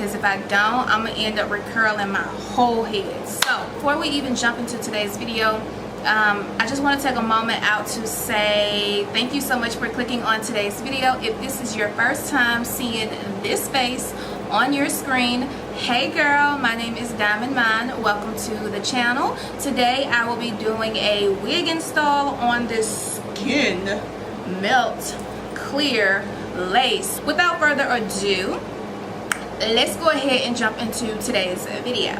because if I don't, I'm gonna end up recurling my whole head. So before we even jump into today's video, I just want to take a moment out to say thank you so much for clicking on today's video. If this is your first time seeing this face on your screen, hey girl, my name is Diamond Mind. Welcome to the channel. Today I will be doing a wig install on this Skin Melt Clear Lace. Without further ado, let's go ahead and jump into today's video.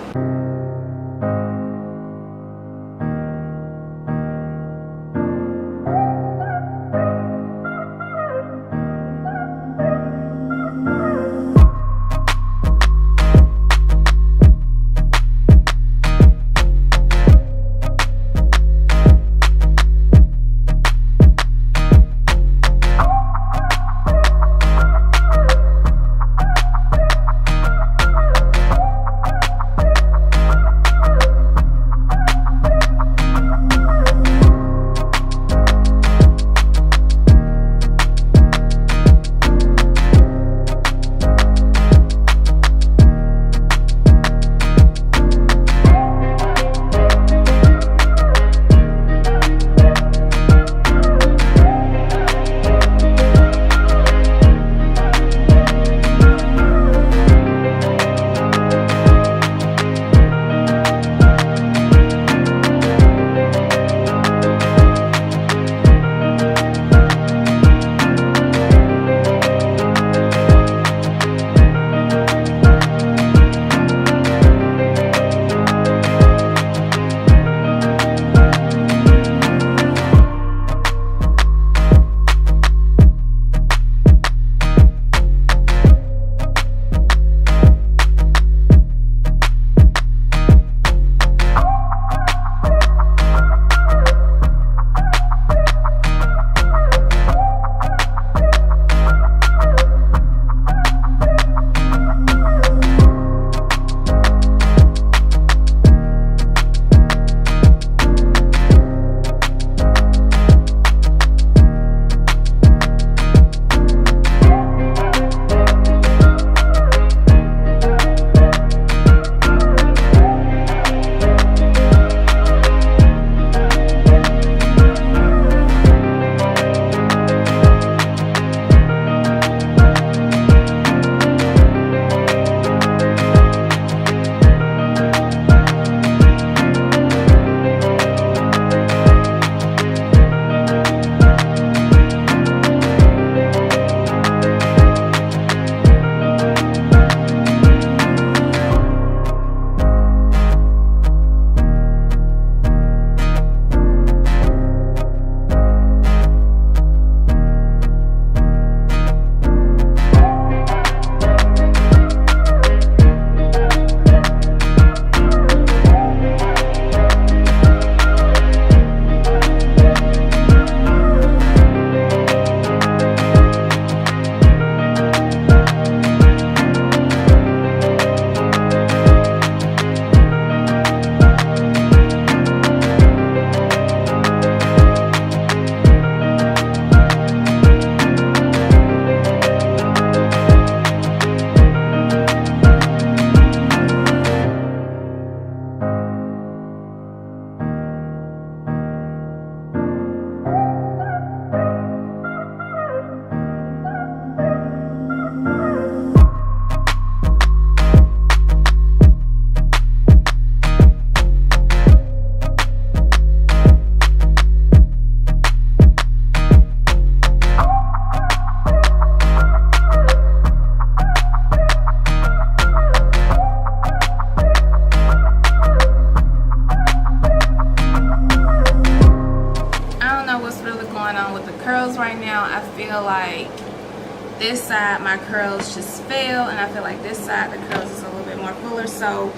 this side my curls just fell, and I feel like this side the curls is a little bit more fuller. So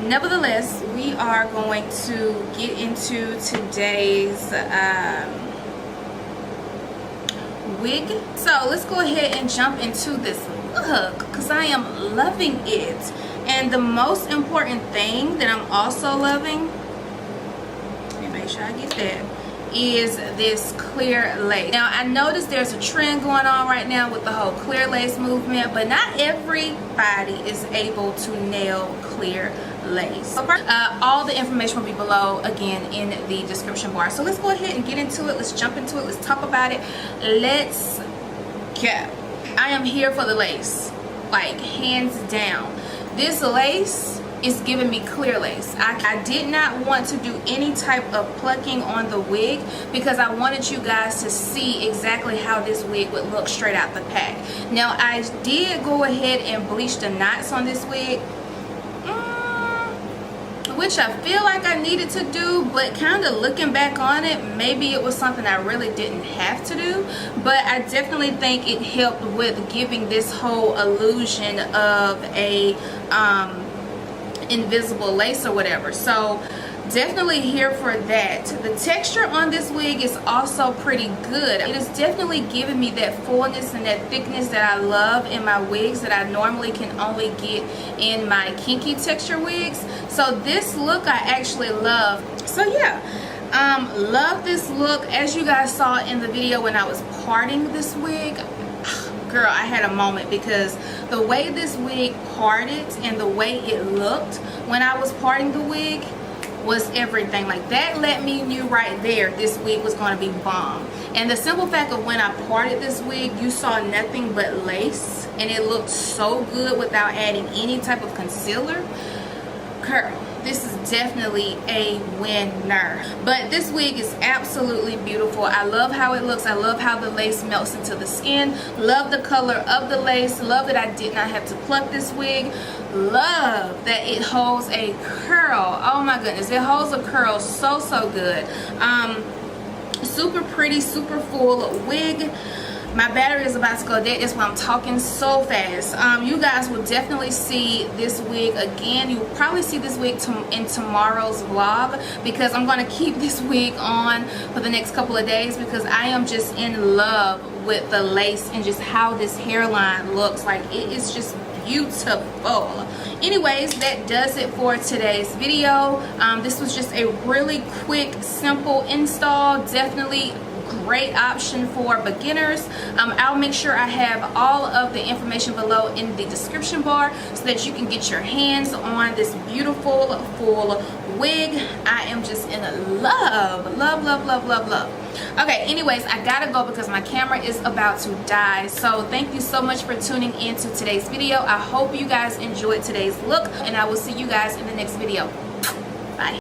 nevertheless, we are going to get into today's wig. So let's go ahead and jump into this look because I am loving it. And the most important thing that I'm also loving, let me make sure I get that, is this clear lace. Now I noticed there's a trend going on right now with the whole clear lace movement, but not everybody is able to nail clear lace. All the information will be below again in the description bar. So let's go ahead and get into it. Let's jump into it. Let's talk about it. Let's go. I am here for the lace, like hands down. This lace is giving me clear lace. I did not want to do any type of plucking on the wig because I wanted you guys to see exactly how this wig would look straight out the pack. Now I did go ahead and bleach the knots on this wig, which I feel like I needed to do, but kind of looking back on it, maybe it was something I really didn't have to do. But I definitely think it helped with giving this whole illusion of a invisible lace or whatever. So definitely here for that. The texture on this wig is also pretty good. It is definitely giving me that fullness and that thickness that I love in my wigs that I normally can only get in my kinky texture wigs. So this look I actually love. So yeah, love this look. As you guys saw in the video when I was parting this wig, girl, I had a moment because the way this wig parted and the way it looked when I was parting the wig was everything. Like that let me knew right there this wig was going to be bomb. And the simple fact of when I parted this wig, you saw nothing but lace and it looked so good without adding any type of concealer. Girl, this is definitely a winner. But this wig is absolutely beautiful. I love how it looks. I love how the lace melts into the skin. Love the color of the lace. Love that I did not have to pluck this wig. Love that it holds a curl. Oh my goodness, it holds a curl so good. Super pretty, super full wig. My battery is about to go dead. That's why I'm talking so fast. You guys will definitely see this wig again. You'll probably see this wig in tomorrow's vlog because I'm going to keep this wig on for the next couple of days because I am just in love with the lace and just how this hairline looks. Like it is just beautiful. Anyways, that does it for today's video. This was just a really quick, simple install. Definitely great option for beginners. I'll make sure I have all of the information below in the description bar so that you can get your hands on this beautiful full wig. I am just in love. Okay, anyways, I gotta go because my camera is about to die. So thank you so much for tuning in to today's video. I hope you guys enjoyed today's look and I will see you guys in the next video. Bye.